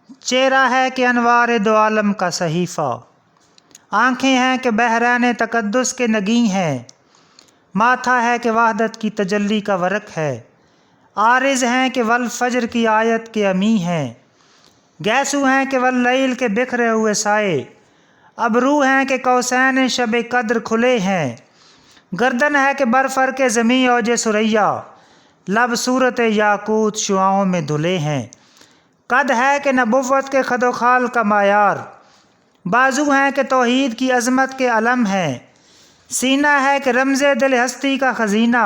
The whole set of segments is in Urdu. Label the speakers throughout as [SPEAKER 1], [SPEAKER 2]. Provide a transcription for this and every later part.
[SPEAKER 1] چہرہ ہے کہ انوار دو عالم کا صحیفہ، آنکھیں ہیں کہ بحرین تقدس کے نگیں ہیں، ماتھا ہے کہ وحدت کی تجلی کا ورق ہے، عارض ہیں کہ والفجر کی آیت کے امی ہیں، گیسو ہیں کہ واللیل کے بکھرے ہوئے سائے، ابرو ہیں کہ قوسین شب قدر کھلے ہیں، گردن ہے کہ برفر کے زمیں اوج ثریا، لب صورت یاقوت شعاؤں میں دھلے ہیں، قد ہے کہ نبوت کے خد و خال کا معیار، بازو ہیں کہ توحید کی عظمت کے علم ہیں، سینہ ہے کہ رمز دل ہستی کا خزینہ،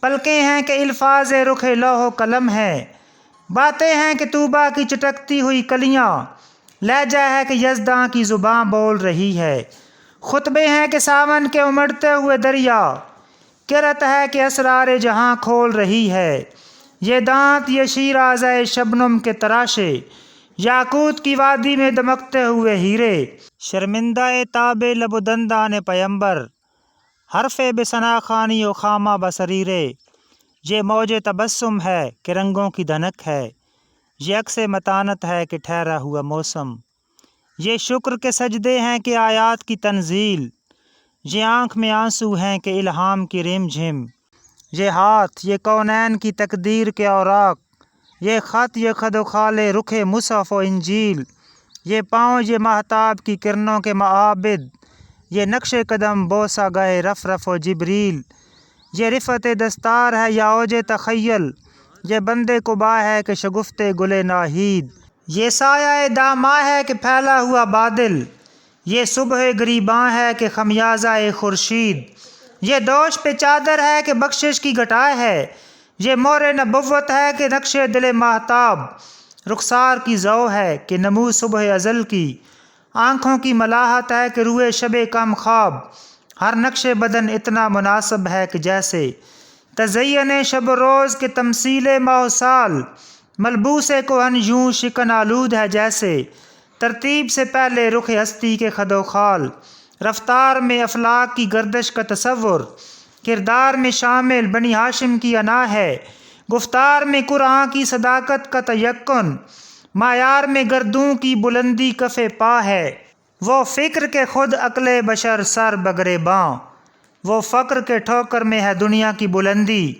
[SPEAKER 1] پلکیں ہیں کہ الفاظ رخ لوح و قلم ہیں، باتیں ہیں کہ طوبیٰ کی چٹکتی ہوئی کلیاں، لہجہ ہے کہ یزداں کی زباں بول رہی ہے، خطبے ہیں کہ ساون کے امڑتے ہوئے دریا، کرت ہے کہ اسرار جہاں کھول رہی ہے، یہ دانت یہ شیرازۂ شبنم کے تراشے، یاقوت کی وادی میں دمکتے ہوئے ہیرے، شرمندہ تاب لب و دندان پیمبر، حرف بثنا خوانی و خامہ بصریرے، یہ موج تبسم ہے کہ رنگوں کی دھنک ہے، یہ عکس متانت ہے کہ ٹھہرا ہوا موسم، یہ شکر کے سجدے ہیں کہ آیات کی تنزیل، یہ آنکھ میں آنسو ہیں کہ الہام کی رم جھم، یہ ہاتھ یہ کونین کی تقدیر کے اوراق، یہ خط یہ خد و خال رخ مصحف و انجیل، یہ پاؤں یہ مہتاب کی کرنوں کے معابد، یہ نقش قدم بوسہ گئے رف رف و جبریل، یہ رفعت دستار ہے یا اوج تخیل، یہ بندے قبا ہے کہ شگفت گل ناہید، یہ سایہ داماں ہے کہ پھیلا ہوا بادل، یہ صبح گریباں ہے کہ خمیازہ خورشید، یہ دوش پہ چادر ہے کہ بخشش کی گھٹا ہے، یہ مور نبوت ہے کہ نقش دل ماہتاب، رخسار کی ضوء ہے کہ نمو صبح ازل کی، آنکھوں کی ملاحت ہے کہ روئے شب کم خواب، ہر نقش بدن اتنا مناسب ہے کہ جیسے تزین شب روز کے تمثیل ماہ و سال، ملبوس کہن یوں شکن آلود ہے جیسے ترتیب سے پہلے رخ ہستی کے خد و خال، رفتار میں افلاک کی گردش کا تصور، کردار میں شامل بنی ہاشم کی انا ہے، گفتار میں قرآن کی صداقت کا تیقن، معیار میں گردوں کی بلندی کف پا ہے، وہ فکر کے خود عقل بشر سر بگریباں، وہ فقر کے ٹھوکر میں ہے دنیا کی بلندی،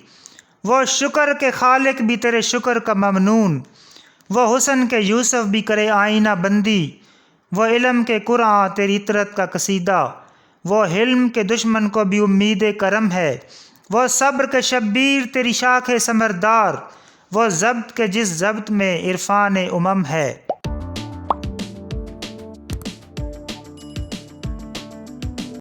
[SPEAKER 1] وہ شکر کے خالق بھی تیرے شکر کا ممنون، وہ حسن کے یوسف بھی کرے آئینہ بندی، وہ علم کے قرآن تیری اطرت کا قصیدہ، وہ حلم کے دشمن کو بھی امید کرم ہے، وہ صبر کے شبیر تیری شاخ ثمردار، وہ ضبط کے جس ضبط میں عرفان امم ہے۔